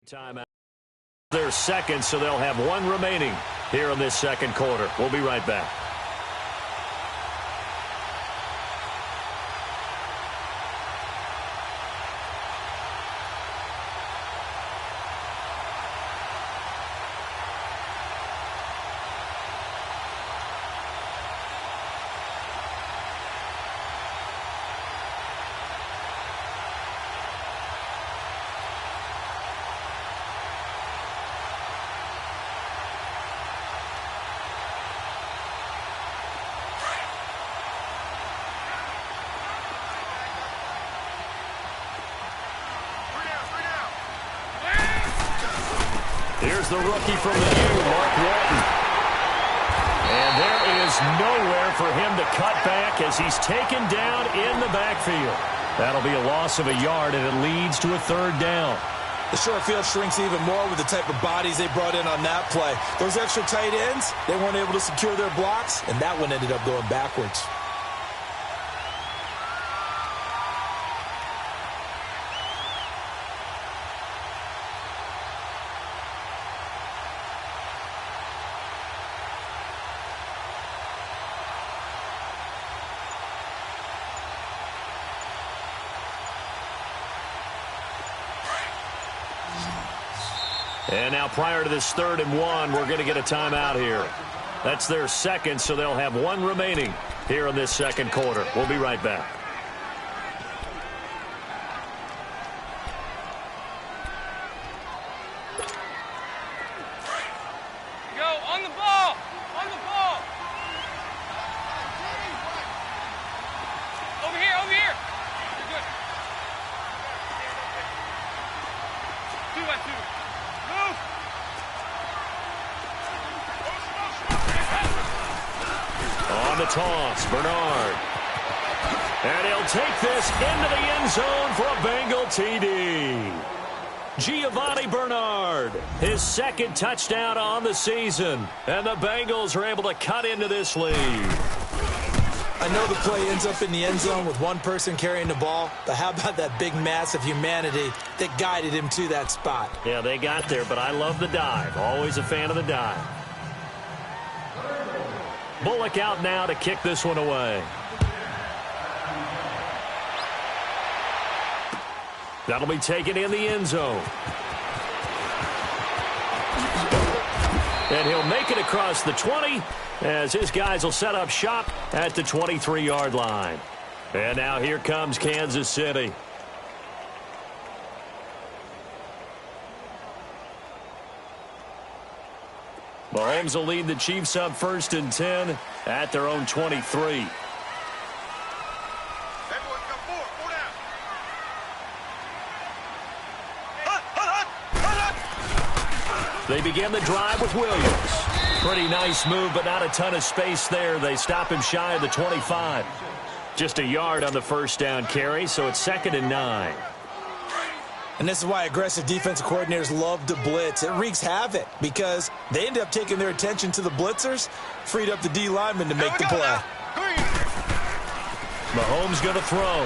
Timeout. Their second, so they'll have one remaining here in this second quarter. We'll be right back. Here's the rookie from the U, Mark Walton. And there is nowhere for him to cut back as he's taken down in the backfield. That'll be a loss of a yard, and it leads to a third down. The short field shrinks even more with the type of bodies they brought in on that play. Those extra tight ends, they weren't able to secure their blocks, and that one ended up going backwards. And now prior to this 3rd and 1, we're going to get a timeout here. That's their second, so they'll have one remaining here in this second quarter. We'll be right back. Go, on the ball! On the ball! Over here, over here! You're good. 2-2. Move! On the toss, Bernard. And he'll take this into the end zone for a Bengal TD. Giovanni Bernard, his second touchdown on the season. And the Bengals are able to cut into this lead. I know the play ends up in the end zone with one person carrying the ball, but how about that big mass of humanity that guided him to that spot? Yeah, they got there, but I love the dive. Always a fan of the dive. Bullock out now to kick this one away. That'll be taken in the end zone. And he'll make it across the 20 as his guys will set up shop at the 23-yard line. And now here comes Kansas City. Mahomes will lead the Chiefs up 1st and 10 at their own 23. They begin the drive with Williams. Pretty nice move, but not a ton of space there. They stop him shy of the 25. Just a yard on the first down carry, so it's 2nd and 9. And this is why aggressive defensive coordinators love to blitz. It wreaks havoc because they end up taking their attention to the blitzers, freed up the D lineman to make the play. Mahomes going to throw.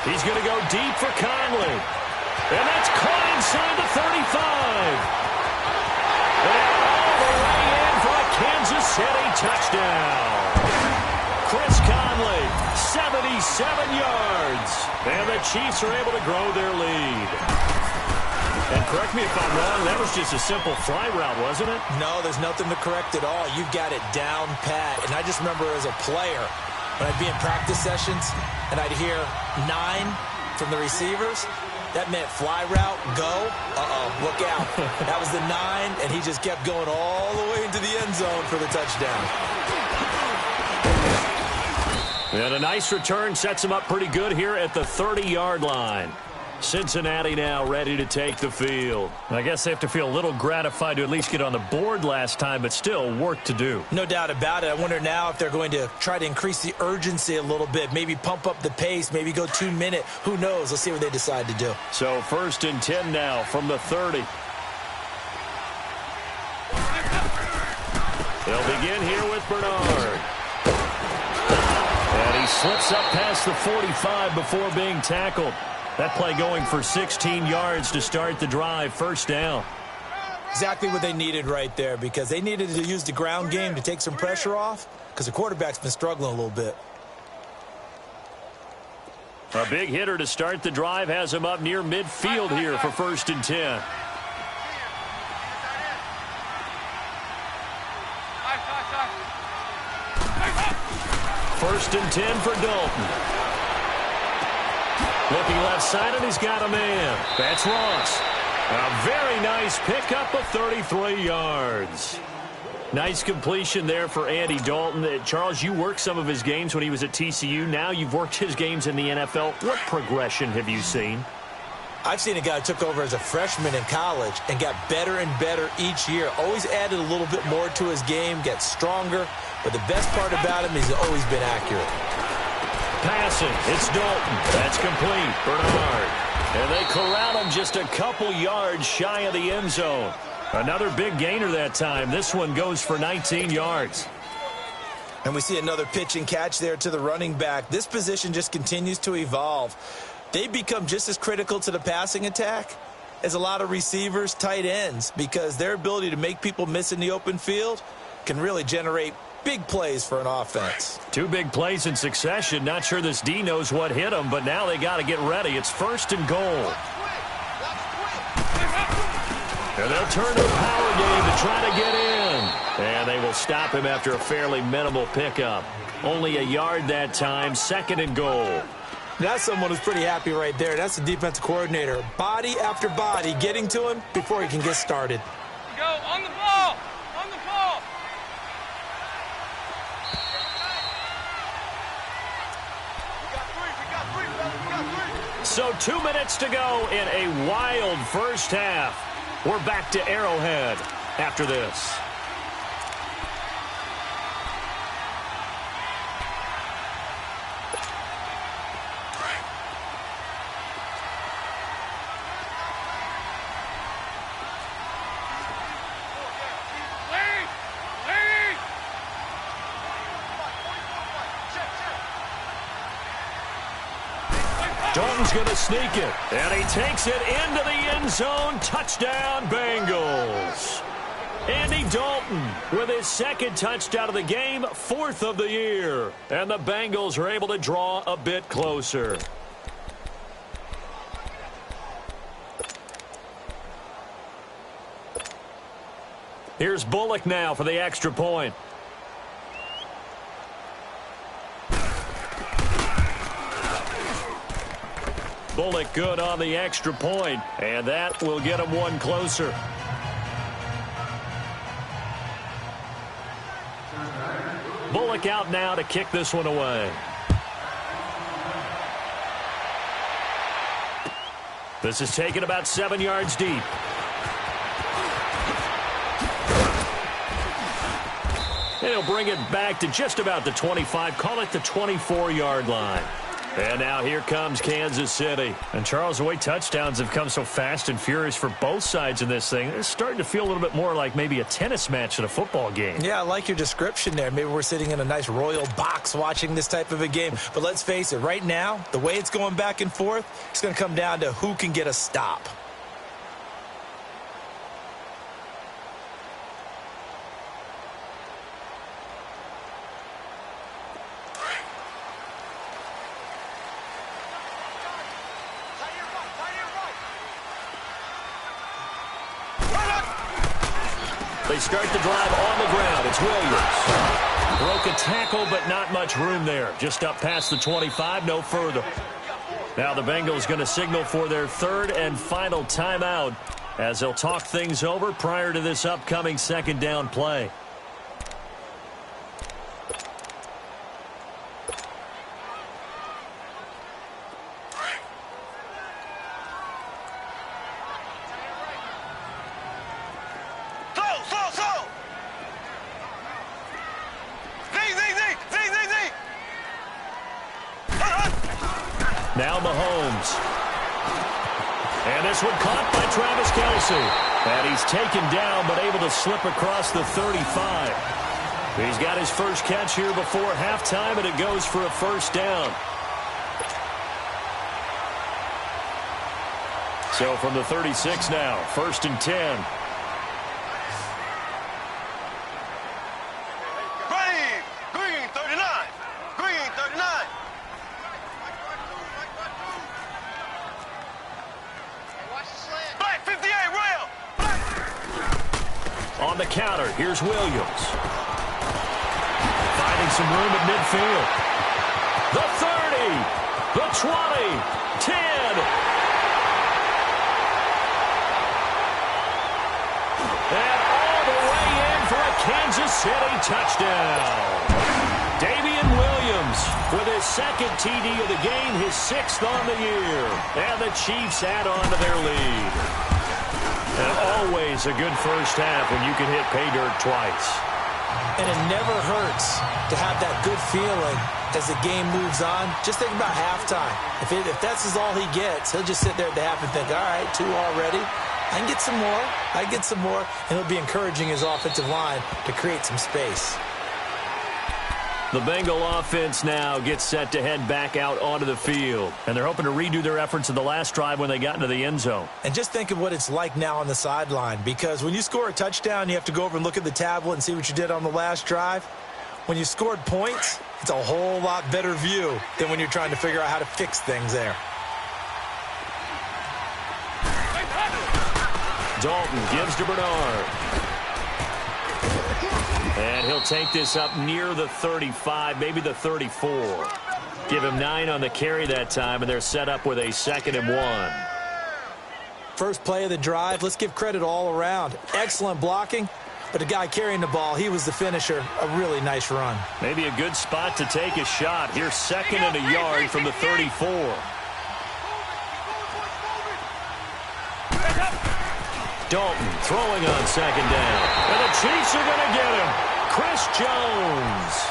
He's going to go deep for Conley. And that's caught inside the 35. And all the way in for a Kansas City touchdown. Chris Conley, 77 yards. And the Chiefs are able to grow their lead. And correct me if I'm wrong, that was just a simple fly route, wasn't it? No, there's nothing to correct at all. You've got it down pat. And I just remember as a player, when I'd be in practice sessions and I'd hear 9 from the receivers, that meant fly route, go, look out. That was the 9, and he just kept going all the way into the end zone for the touchdown. And a nice return sets him up pretty good here at the 30-yard line. Cincinnati now ready to take the field. I guess they have to feel a little gratified to at least get on the board last time, but still work to do. No doubt about it. I wonder now if they're going to try to increase the urgency a little bit, maybe pump up the pace, maybe go 2-minute. Who knows? Let's see what they decide to do. So 1st and 10 now from the 30. They'll begin here with Bernard. And he slips up past the 45 before being tackled. That play going for 16 yards to start the drive. First down. Exactly what they needed right there, because they needed to use the ground game to take some pressure off, because the quarterback's been struggling a little bit. A big hitter to start the drive has him up near midfield here for 1st and 10. First and 10 for Dalton. Looking left side, and he's got a man. That's Ross. A very nice pickup of 33 yards. Nice completion there for Andy Dalton. Charles, you worked some of his games when he was at TCU. Now you've worked his games in the NFL. What progression have you seen? I've seen a guy who took over as a freshman in college and got better and better each year. Always added a little bit more to his game, gets stronger. But the best part about him is he's always been accurate. Passing, it's Dalton. That's complete. Bernard. And they corral him just a couple yards shy of the end zone. Another big gainer that time. This one goes for 19 yards. And we see another pitch and catch there to the running back. This position just continues to evolve. They become just as critical to the passing attack as a lot of receivers, tight ends, because their ability to make people miss in the open field can really generate big plays for an offense. 2 big plays in succession. Not sure this D knows what hit them, but now they got to get ready. It's 1st and goal. And they'll turn to the power game to try to get in. And they will stop him after a fairly minimal pickup. Only a yard that time. 2nd and goal. That's someone who's pretty happy right there. That's the defensive coordinator. Body after body getting to him before he can get started. Go on the ball. On the ball. So 2 minutes to go in a wild first half. We're back to Arrowhead after this. Dalton's going to sneak it, and he takes it into the end zone. Touchdown, Bengals. Andy Dalton with his 2nd touchdown of the game, 4th of the year. And the Bengals are able to draw a bit closer. Here's Bullock now for the extra point. Bullock good on the extra point, and that will get him one closer. Bullock out now to kick this one away. This is taken about 7 yards deep. And he'll bring it back to just about the 25, call it the 24-yard line. And now here comes Kansas City. And Charles, the way touchdowns have come so fast and furious for both sides in this thing, it's starting to feel a little bit more like maybe a tennis match at a football game. Yeah, I like your description there. Maybe we're sitting in a nice royal box watching this type of a game. But let's face it, right now, the way it's going back and forth, it's going to come down to who can get a stop. They start the drive on the ground. It's Williams. Broke a tackle, but not much room there. Just up past the 25, no further. Now the Bengals going to signal for their 3rd and final timeout as they'll talk things over prior to this upcoming 2nd down play. Now Mahomes. And this one caught by Travis Kelce. And he's taken down but able to slip across the 35. He's got his first catch here before halftime, and it goes for a 1st down. So from the 36 now, 1st and 10. Green 39. Green 39. Black 58, rail. On the counter, here's Williams. Finding some room at midfield. The 30, the 20, 10. And all the way in for a Kansas City touchdown. Damian Williams with his second TD of the game, his 6th on the year. And the Chiefs add on to their lead. And always a good first half when you can hit pay dirt twice. And it never hurts to have that good feeling as the game moves on. Just think about halftime. If that's all he gets, he'll just sit there at the half and think, all right, 2 already. I can get some more. I can get some more. And he'll be encouraging his offensive line to create some space. The Bengal offense now gets set to head back out onto the field. And they're hoping to redo their efforts in the last drive when they got into the end zone. And just think of what it's like now on the sideline. Because when you score a touchdown, you have to go over and look at the tablet and see what you did on the last drive. When you scored points, it's a whole lot better view than when you're trying to figure out how to fix things there. Dalton gives to Bernard. And he'll take this up near the 35, maybe the 34. Give him 9 on the carry that time, and they're set up with a 2nd and 1. First play of the drive, let's give credit all around. Excellent blocking, but the guy carrying the ball, he was the finisher. A really nice run. Maybe a good spot to take a shot. Here's 2nd and a yard from the 34. Dalton throwing on 2nd down. And the Chiefs are going to get him. Chris Jones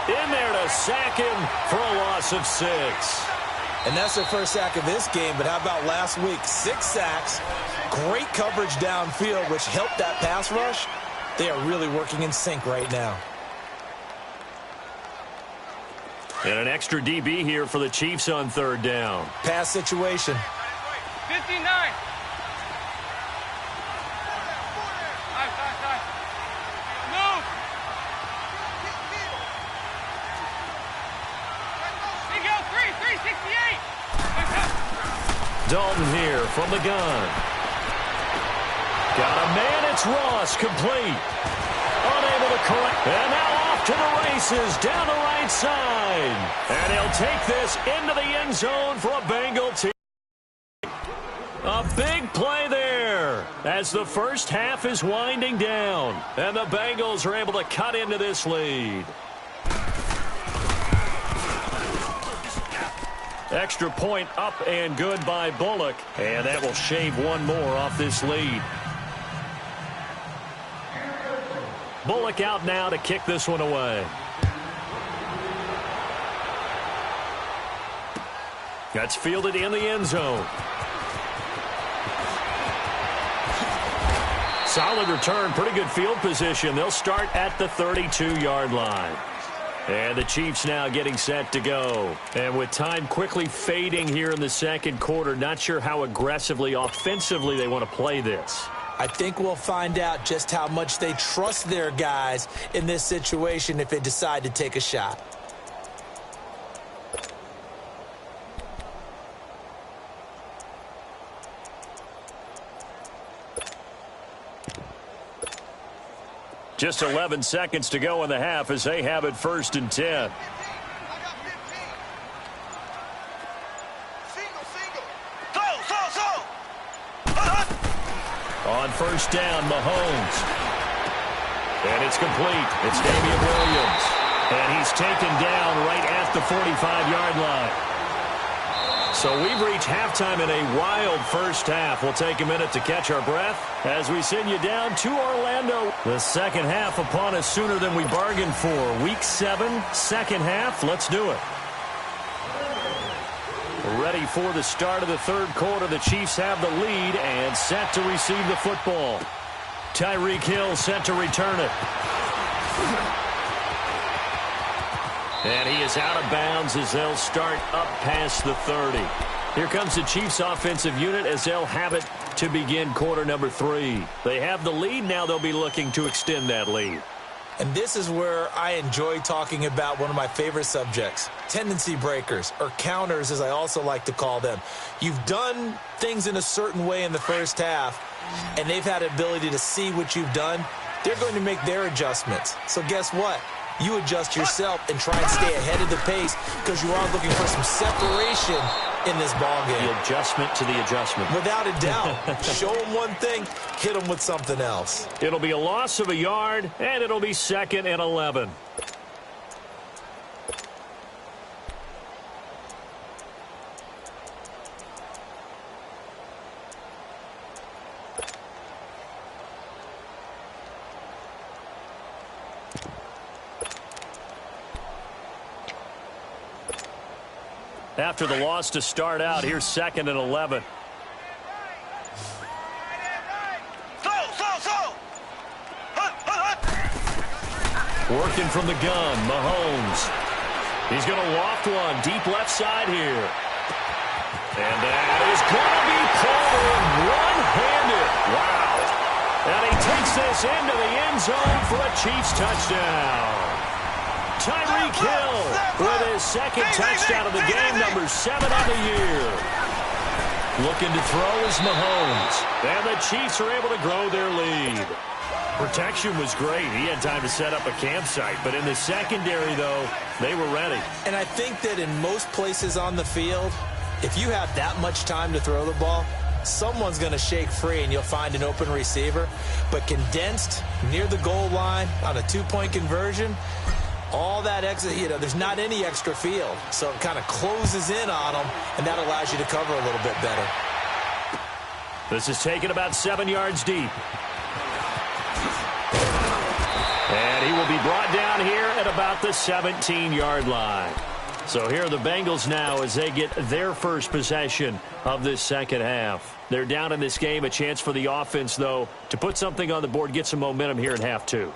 in there to sack him for a loss of 6. And that's their first sack of this game, but how about last week? 6 sacks, great coverage downfield, which helped that pass rush. They are really working in sync right now. And an extra DB here for the Chiefs on 3rd down. Pass situation. 59. Move. Big L 368. Dalton here from the gun. Got a man, it's Ross, complete. Unable to correct. And now off to the races, down the right side. And he'll take this into the end zone for a Bengal team. A big play there as the first half is winding down. And the Bengals are able to cut into this lead. Extra point up and good by Bullock. And that will shave one more off this lead. Bullock out now to kick this one away. That's fielded in the end zone. Solid return, pretty good field position. They'll start at the 32-yard line. And the Chiefs now getting set to go. And with time quickly fading here in the second quarter, not sure how aggressively, offensively they want to play this. I think we'll find out just how much they trust their guys in this situation if they decide to take a shot. Just 11 seconds to go in the half as they have it 1st and 10. On 1st down, Mahomes. And it's complete. It's Damian Williams. And he's taken down right at the 45-yard line. So we've reached halftime in a wild first half. We'll take a minute to catch our breath as we send you down to Orlando. The second half upon us sooner than we bargained for. Week 7, second half. Let's do it. Ready for the start of the third quarter. The Chiefs have the lead and set to receive the football. Tyreek Hill set to return it. And he is out of bounds as they'll start up past the 30. Here comes the Chiefs offensive unit as they'll have it to begin quarter number 3. They have the lead. Now they'll be looking to extend that lead. And this is where I enjoy talking about one of my favorite subjects, tendency breakers, or counters as I also like to call them. You've done things in a certain way in the first half, and they've had the ability to see what you've done. They're going to make their adjustments. So guess what? You adjust yourself and try and stay ahead of the pace because you are looking for some separation in this ballgame. The adjustment to the adjustment. Without a doubt. Show them one thing, hit them with something else. It'll be a loss of a yard, and it'll be 2nd and 11. After the loss to start out, here's 2nd and 11. Working from the gun, Mahomes. He's going to loft one deep left side here. And that is going to be pulled in one-handed. Wow. And he takes this into the end zone for a Chiefs touchdown. Tyreek Hill with his 2nd touchdown of the game, number 7 on the year. Looking to throw is Mahomes. And the Chiefs are able to grow their lead. Protection was great. He had time to set up a campsite. But in the secondary, though, they were ready. And I think that in most places on the field, if you have that much time to throw the ball, someone's going to shake free and you'll find an open receiver. But condensed near the goal line on a 2-point conversion, all that extra, there's not any extra field. So it kind of closes in on them, and that allows you to cover a little bit better. This is taken about 7 yards deep. And he will be brought down here at about the 17-yard line. So here are the Bengals now as they get their first possession of this second half. They're down in this game. A chance for the offense, though, to put something on the board, get some momentum here in half 2.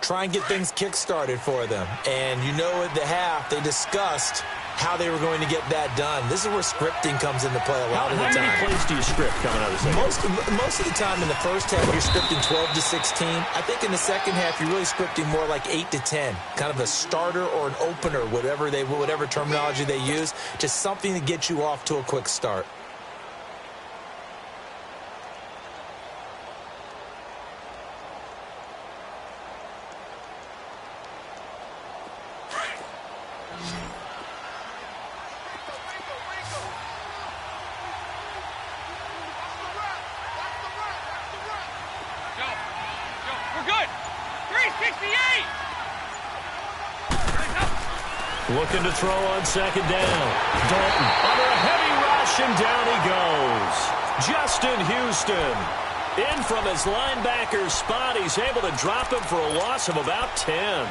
Try and get things kick-started for them. And at the half, they discussed how they were going to get that done. This is where scripting comes into play a lot of the time. How many plays do you script coming out of the second half? Most of the time in the first half, you're scripting 12 to 16. I think in the second half, you're really scripting more like 8 to 10. Kind of a starter or an opener, whatever terminology they use. Just something to get you off to a quick start. Looking to throw on second down. Dalton under a heavy rush, and down he goes. Justin Houston in from his linebacker spot. He's able to drop him for a loss of about 10.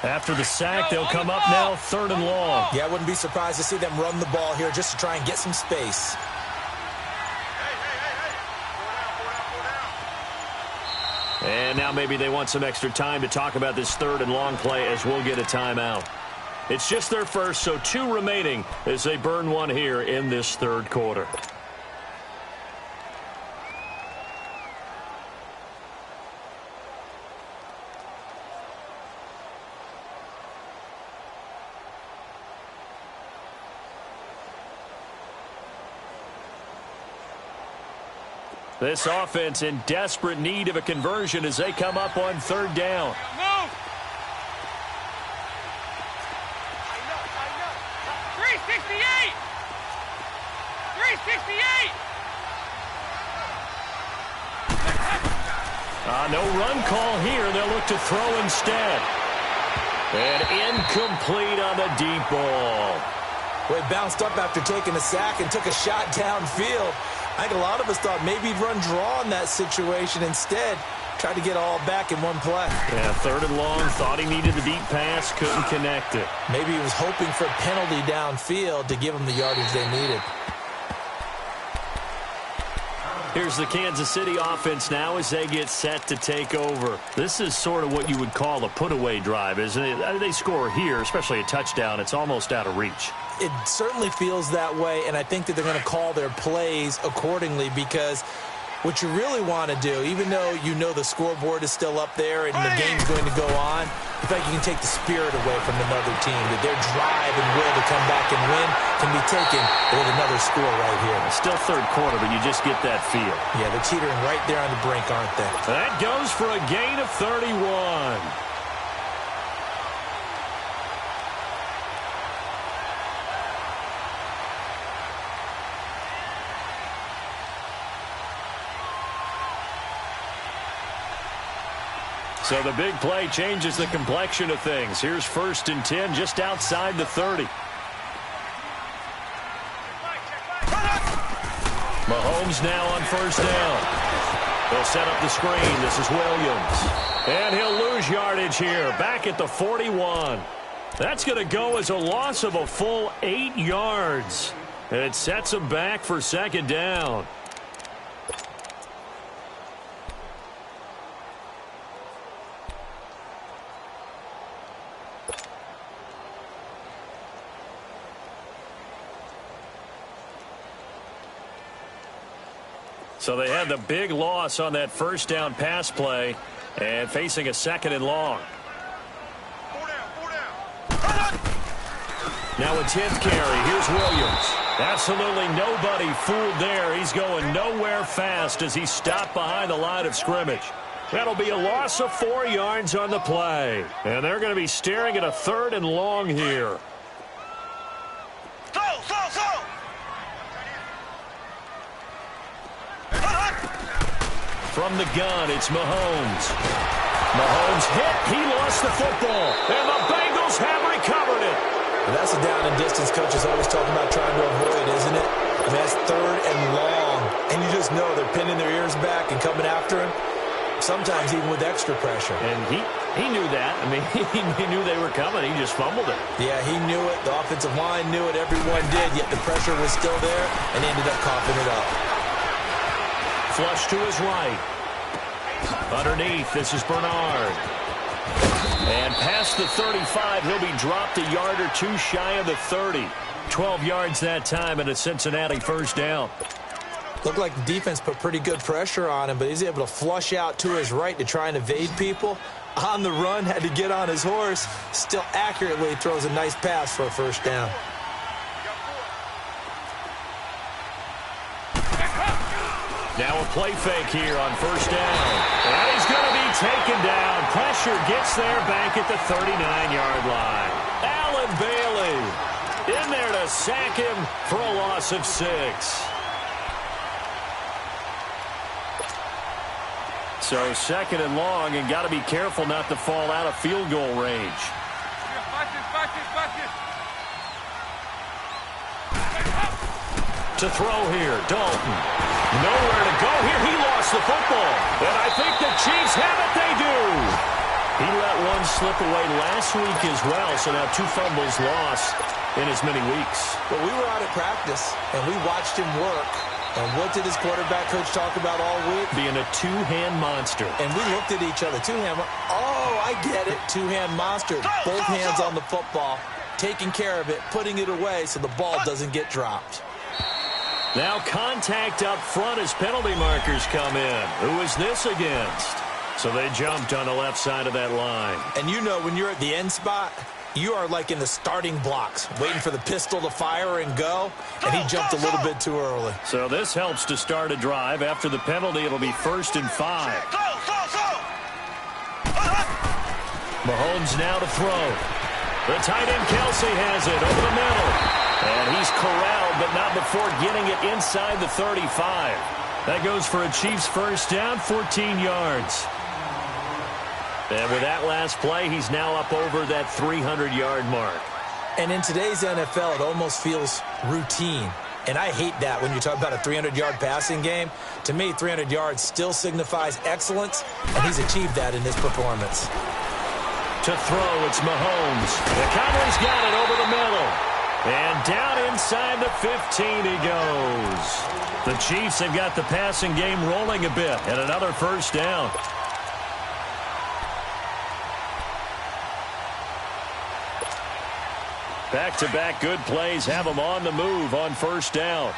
After the sack, they'll come up now 3rd and long. Yeah, I wouldn't be surprised to see them run the ball here just to try and get some space. And now maybe they want some extra time to talk about this 3rd and long play as we'll get a timeout. It's just their first, so 2 remaining as they burn one here in this 3rd quarter. This offense in desperate need of a conversion as they come up on 3rd down. Move! 368! 368! No run call here. They'll look to throw instead. And incomplete on the deep ball. Well, he bounced up after taking a sack and took a shot downfield. I think a lot of us thought maybe he'd run draw in that situation. Instead, Tried to get all back in one play. Yeah, 3rd and long. Thought he needed the deep pass. Couldn't connect it. Maybe he was hoping for a penalty downfield to give him the yardage they needed. Here's the Kansas City offense now as they get set to take over. This is sort of what you would call a put-away drive, isn't it? They score here, especially a touchdown. It's almost out of reach. It certainly feels that way, and I think that they're going to call their plays accordingly because what you really want to do, even though you know the scoreboard is still up there and the game's going to go on, I feel like you can take the spirit away from another team, that their drive and will to come back and win can be taken with another score right here. Still 3rd quarter, but you just get that feel. Yeah, they're teetering right there on the brink, aren't they? That goes for a gain of 31. So the big play changes the complexion of things. Here's 1st and 10 just outside the 30. Mahomes now on 1st down. He'll set up the screen. This is Williams. And he'll lose yardage here. Back at the 41. That's going to go as a loss of a full 8 yards. And it sets him back for 2nd down. So they had the big loss on that 1st down pass play and facing a 2nd and long. Now a 10th carry. Here's Williams. Absolutely nobody fooled there. He's going nowhere fast as he's stopped behind the line of scrimmage. That'll be a loss of 4 yards on the play. And they're going to be staring at a 3rd and long here. From the gun, it's Mahomes. Mahomes hit. He lost the football. And the Bengals have recovered it. And that's a down and distance coaches always talking about trying to avoid, isn't it? I mean, that's 3rd and long. And you just know they're pinning their ears back and coming after him. Sometimes even with extra pressure. And he knew that. I mean, he knew they were coming. He just fumbled it. Yeah, he knew it. The offensive line knew it. Everyone did. Yet the pressure was still there. And he ended up coughing it up. Flush to his right. Underneath, this is Bernard. And past the 35, he'll be dropped a yard or 2 shy of the 30. 12 yards that time and a Cincinnati 1st down. Looked like the defense put pretty good pressure on him, but he's able to flush out to his right to try and evade people. On the run, had to get on his horse. Still accurately throws a nice pass for a 1st down. Now a play fake here on 1st down. And he's going to be taken down. Pressure gets there back at the 39-yard line. Allen Bailey in there to sack him for a loss of 6. So 2nd and long, and got to be careful not to fall out of field goal range. To throw here, Dalton. Nowhere to go here. He lost the football. And I think the Chiefs have it. They do. He let one slip away last week as well. So now 2 fumbles lost in as many weeks. But we were out at practice, and we watched him work. And what did his quarterback coach talk about all week? Being a 2-hand monster. And we looked at each other. 2-hand. Oh, I get it. 2-hand monster. Both hands on the football. Taking care of it. Putting it away so the ball doesn't get dropped. Now contact up front as penalty markers come in. Who is this against? So they jumped on the left side of that line. And you know when you're at the end spot, you are like in the starting blocks, waiting for the pistol to fire and go, and he jumped a little bit too early. So this helps to start a drive. After the penalty, it'll be 1st and 5. Mahomes now to throw. The tight end Kelsey has it over the middle. And he's corralled, but not before getting it inside the 35. That goes for a Chiefs 1st down, 14 yards. And with that last play, he's now up over that 300-yard mark. And in today's NFL, it almost feels routine. And I hate that when you talk about a 300-yard passing game. To me, 300 yards still signifies excellence, and he's achieved that in his performance. To throw, it's Mahomes. Conley's got it over the middle. And down inside the 15 he goes. The Chiefs have got the passing game rolling a bit, and another first down. Back-to-back good plays have them on the move on first down.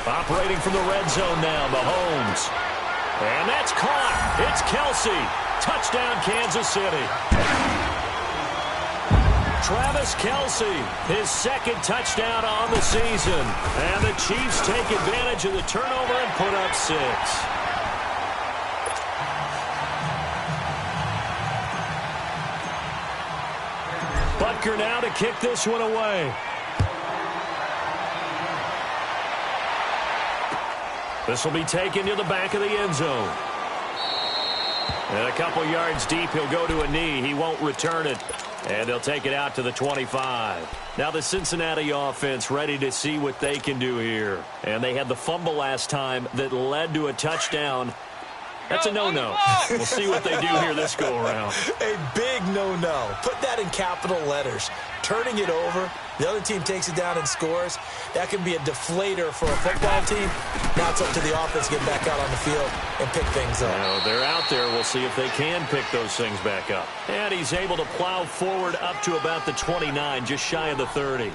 Operating from the red zone now, Mahomes. And that's caught. It's Kelsey. Touchdown, Kansas City. Travis Kelsey, his second touchdown on the season. And the Chiefs take advantage of the turnover and put up 6. Butker now to kick this one away. This will be taken to the back of the end zone. And a couple yards deep, he'll go to a knee. He won't return it. And they'll take it out to the 25. Now the Cincinnati offense ready to see what they can do here. And they had the fumble last time that led to a touchdown. That's a no-no. We'll see what they do here this go-around. A big no-no. Put that in capital letters. Turning it over, the other team takes it down and scores. That can be a deflator for a football team. Now it's up to the offense to get back out on the field and pick things up. Well, they're out there. We'll see if they can pick those things back up. And he's able to plow forward up to about the 29, just shy of the 30.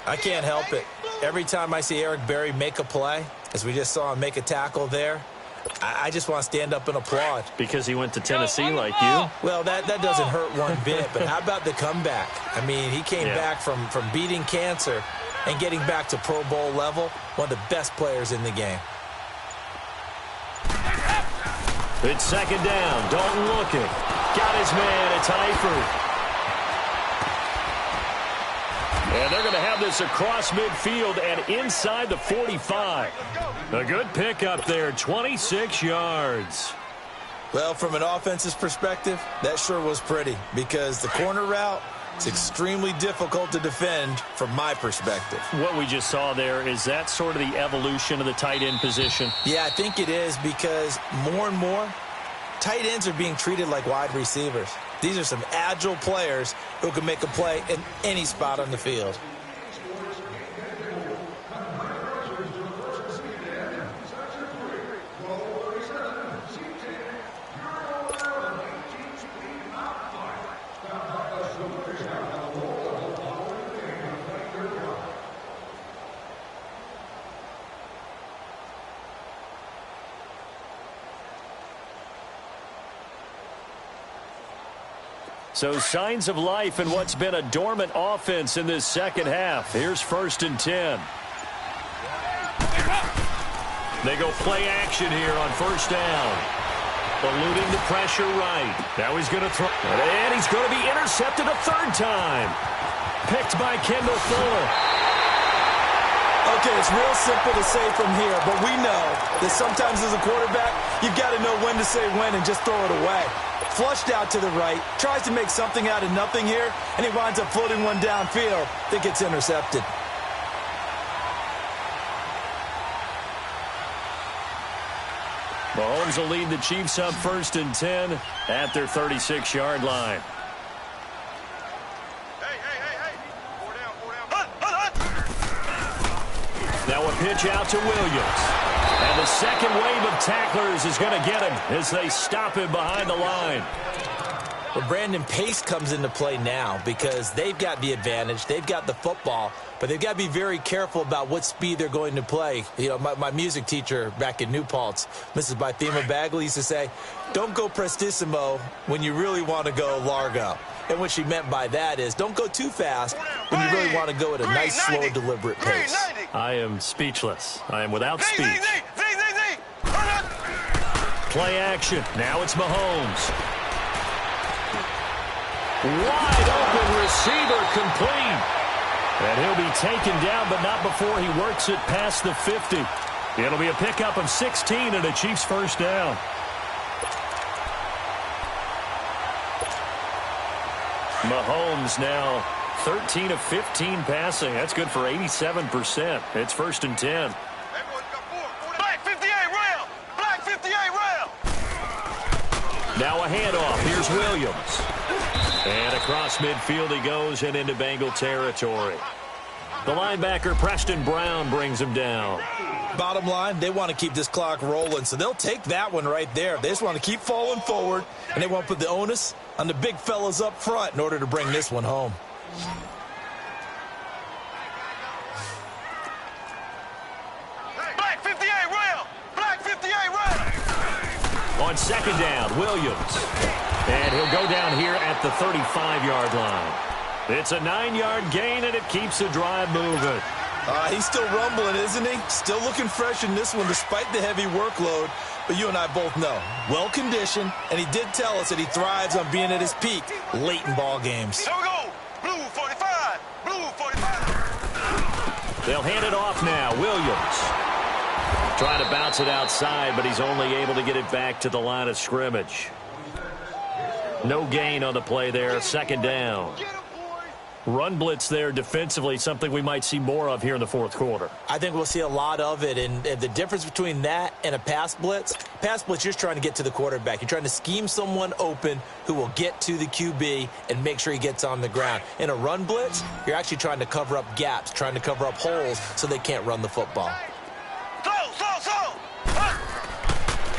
I can't help it. Every time I see Eric Berry make a play, as we just saw him make a tackle there, I just want to stand up and applaud. Because he went to Tennessee like you? Well, that doesn't hurt one bit, but how about the comeback? I mean, he came back from beating cancer and getting back to Pro Bowl level, one of the best players in the game. It's second down. Dalton looking. Got his man. It's Eifert. And they're going to have this across midfield and inside the 45. A good pickup there, 26 yards. Well, from an offensive perspective, that sure was pretty because the corner route is extremely difficult to defend from my perspective. What we just saw there, is that sort of the evolution of the tight end position? Yeah, I think it is because more and more, tight ends are being treated like wide receivers. These are some agile players who can make a play in any spot on the field. So signs of life in what's been a dormant offense in this second half. Here's 1st and 10. They go play action here on first down. Eluding the pressure right. Now he's going to throw. And he's going to be intercepted a third time. Picked by Kendall Fuller. Okay, it's real simple to say from here, but we know that sometimes as a quarterback, you've got to know when to say when and just throw it away. Flushed out to the right, tries to make something out of nothing here, and he winds up floating one downfield that gets intercepted. Mahomes will lead the Chiefs up 1st and 10 at their 36-yard line. Now a pitch out to Williams. And the second wave of tacklers is going to get him as they stop him behind the line. Well, Brandon, pace comes into play now because they've got the advantage. They've got the football, but they've got to be very careful about what speed they're going to play. You know, my music teacher back in New Paltz, Mrs. Bythema Bagley, used to say, don't go prestissimo when you really want to go largo. And what she meant by that is don't go too fast when you really want to go at a nice, slow, deliberate pace. I am speechless. I am without speech. Play action. Now it's Mahomes. Wide open receiver complete. And he'll be taken down, but not before he works it past the 50. It'll be a pickup of 16 and a Chiefs first down. Mahomes now 13 of 15 passing. That's good for 87%. It's 1st and 10. Black 58 rail! Black 58 rail! Now a handoff. Here's Williams. And across midfield he goes and into Bengal territory. The linebacker, Preston Brown, brings him down. Bottom line, they want to keep this clock rolling, so they'll take that one right there. They just want to keep falling forward, and they want to put the onus on the big fellas up front in order to bring this one home. Black 58 rail! Black 58 rail! On 2nd down, Williams. And he'll go down here at the 35-yard line. It's a 9-yard gain, and it keeps the drive moving. He's still rumbling, isn't he? Still looking fresh in this one despite the heavy workload. But you and I both know, well-conditioned, and he did tell us that he thrives on being at his peak late in ball games. Here we go! Blue 45! Blue 45! They'll hand it off now. Williams trying to bounce it outside, but he's only able to get it back to the line of scrimmage. No gain on the play there. 2nd down. Run blitz there defensively, something we might see more of here in the 4th quarter. I think we'll see a lot of it, and the difference between that and a pass blitz, you're just trying to get to the quarterback. You're trying to scheme someone open who will get to the QB and make sure he gets on the ground. In a run blitz, you're actually trying to cover up gaps, trying to cover up holes so they can't run the football. Slow!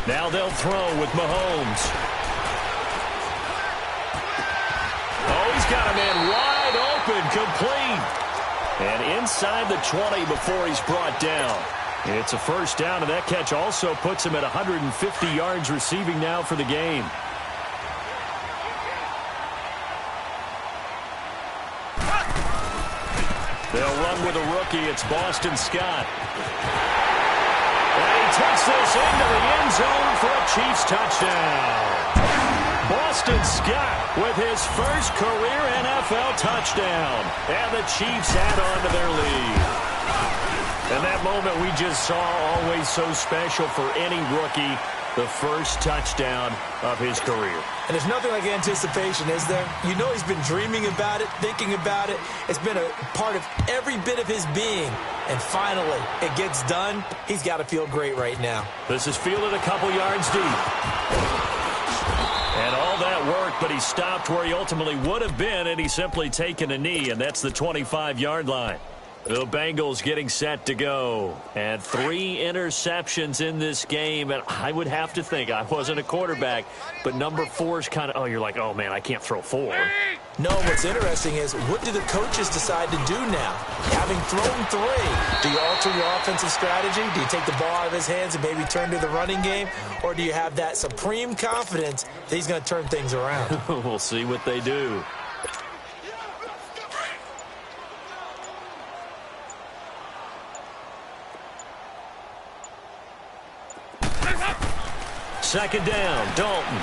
Now they'll throw with Mahomes. Oh, he's got a man wide open, complete. And inside the 20 before he's brought down. It's a 1st down, and that catch also puts him at 150 yards receiving now for the game. They'll run with a rookie. It's Boston Scott. And he takes this into the end zone for a Chiefs touchdown. Boston Scott with his first career NFL touchdown. And the Chiefs add on to their lead. And that moment we just saw, always so special for any rookie, the first touchdown of his career. And there's nothing like anticipation, is there? You know he's been dreaming about it, thinking about it. It's been a part of every bit of his being. And finally, it gets done. He's got to feel great right now. This is fielded a couple yards deep. And all that work, but he stopped where he ultimately would have been, and he's simply taken a knee, and that's the 25-yard line. The Bengals getting set to go. And 3 interceptions in this game. And I would have to think, I wasn't a quarterback, but number 4 is kind of, you're like, oh, man, I can't throw 4. No, what's interesting is, what do the coaches decide to do now? Having thrown 3, do you alter your offensive strategy? Do you take the ball out of his hands and maybe turn to the running game? Or do you have that supreme confidence that he's going to turn things around? We'll see what they do. Second down, Dalton.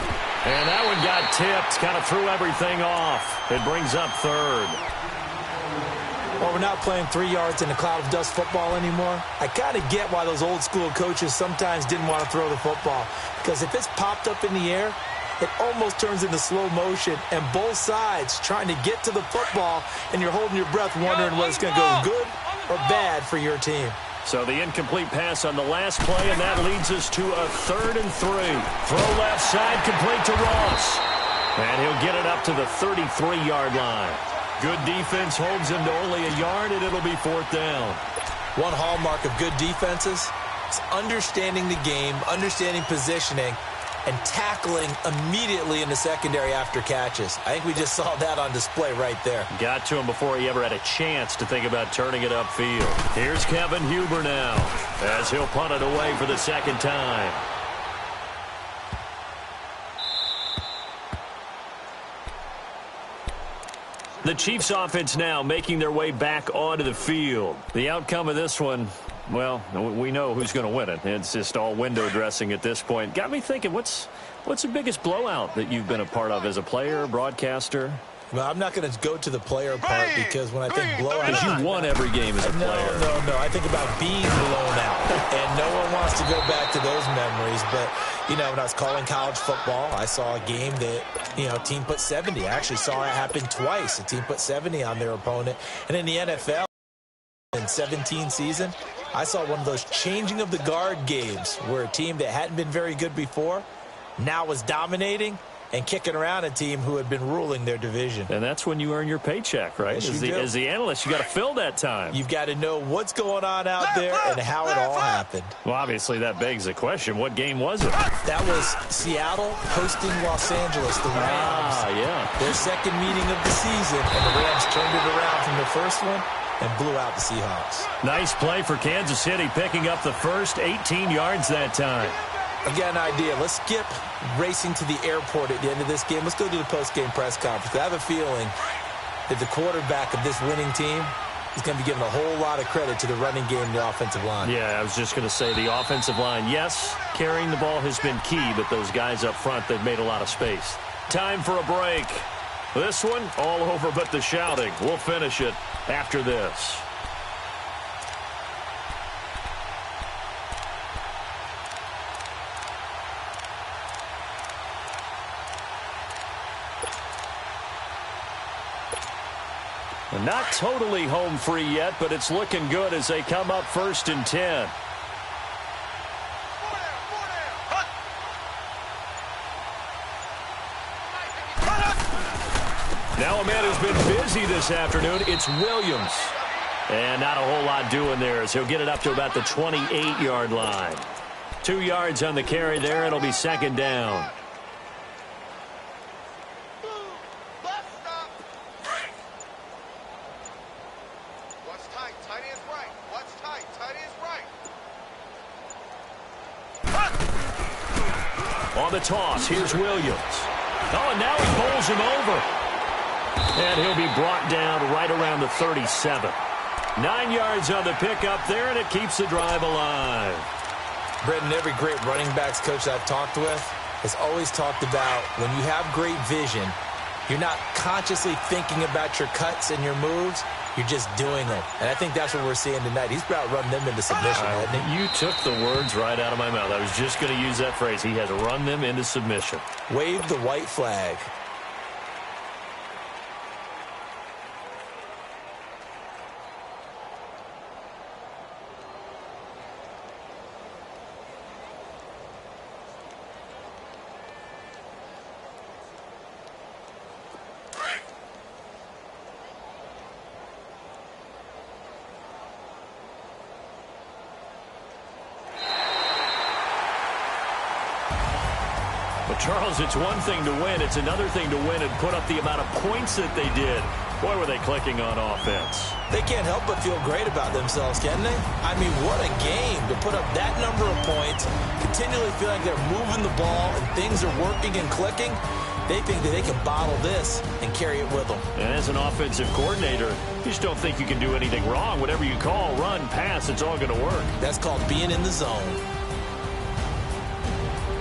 And that one got tipped, kind of threw everything off. It brings up 3rd. Well, we're not playing 3 yards in a cloud of dust football anymore. I kind of get why those old school coaches sometimes didn't want to throw the football. Because if it's popped up in the air, it almost turns into slow motion. And both sides trying to get to the football, and you're holding your breath wondering whether it's going to go good or bad for your team. So the incomplete pass on the last play, and that leads us to a 3rd and 3. Throw left side, complete to Ross. And he'll get it up to the 33-yard line. Good defense holds him to only a yard, and it'll be 4th down. One hallmark of good defenses is understanding the game, understanding positioning, and tackling immediately in the secondary after catches. I think we just saw that on display right there. Got to him before he ever had a chance to think about turning it upfield. Here's Kevin Huber now, as he'll punt it away for the 2nd time. The Chiefs offense now making their way back onto the field. The outcome of this one, well, we know who's going to win it. It's just all window dressing at this point. Got me thinking, what's the biggest blowout that you've been a part of as a player, broadcaster? Well, I'm not going to go to the player part because when I think blowout... Because you won every game as a player. No. I think about being blown out. And no one wants to go back to those memories. But, You know, when I was calling college football, I saw a game that, a team put 70. I actually saw it happen twice. A team put 70 on their opponent. And in the NFL, in 17 season, I saw one of those changing of the guard games where a team that hadn't been very good before now was dominating and kicking around a team who had been ruling their division. And that's when you earn your paycheck, right? Yes, as the analyst, you got to fill that time. You've got to know what's going on out there and how it all happened. Well, obviously, that begs the question, what game was it? That was Seattle hosting Los Angeles, the Rams. Their second meeting of the season, and the Rams turned it around from the first one and blew out the Seahawks. Nice play for Kansas City, picking up the first 18 yards that time. I've got an idea. Let's skip racing to the airport at the end of this game. Let's go to the post-game press conference. I have a feeling that the quarterback of this winning team is going to be giving a whole lot of credit to the running game and the offensive line. Yeah, I was just going to say the offensive line, yes, carrying the ball has been key, but those guys up front, they've made a lot of space. Time for a break. This one, all over but the shouting. We'll finish it after this. Not totally home free yet, but it's looking good as they come up 1st and 10. Now a man who's been busy this afternoon, it's Williams. And not a whole lot doing there as he'll get it up to about the 28-yard line. 2 yards on the carry there. It'll be 2nd down. On the toss, here's Williams. Oh, and now he bowls him over. And he'll be brought down right around the 37. 9 yards on the pickup there, and it keeps the drive alive. Brendan, every great running backs coach I've talked with has always talked about when you have great vision, you're not consciously thinking about your cuts and your moves. You're just doing them. And I think that's what we're seeing tonight. He's about running them into submission, hasn't he? You took the words right out of my mouth. I was just going to use that phrase. He has run them into submission. Wave the white flag. Charles, it's one thing to win. It's another thing to win and put up the amount of points that they did. Boy, were they clicking on offense. They can't help but feel great about themselves, can they? I mean, what a game to put up that number of points, continually feel like they're moving the ball and things are working and clicking. They think that they can bottle this and carry it with them. And as an offensive coordinator, you just don't think you can do anything wrong. Whatever you call, run, pass, it's all going to work. That's called being in the zone.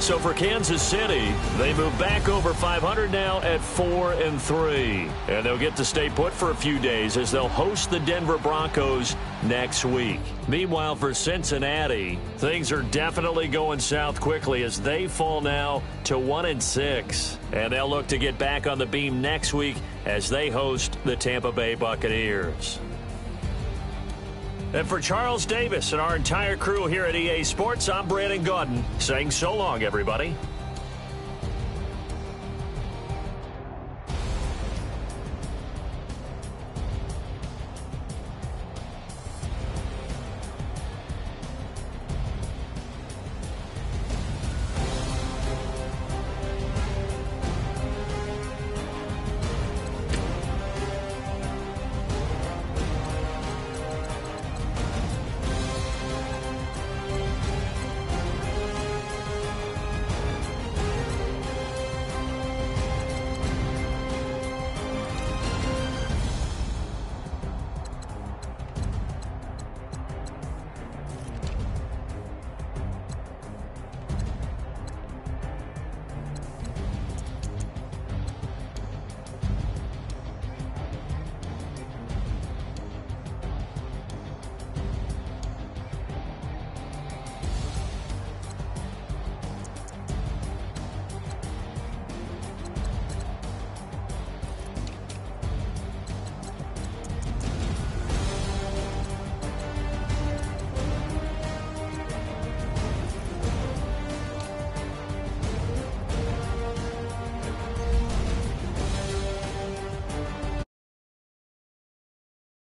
So for Kansas City, they move back over 500 now at 4-3. And they'll get to stay put for a few days as they'll host the Denver Broncos next week. Meanwhile, for Cincinnati, things are definitely going south quickly as they fall now to 1-6. And they'll look to get back on the beam next week as they host the Tampa Bay Buccaneers. And for Charles Davis and our entire crew here at EA Sports, I'm Brandon Gaudin saying so long, everybody.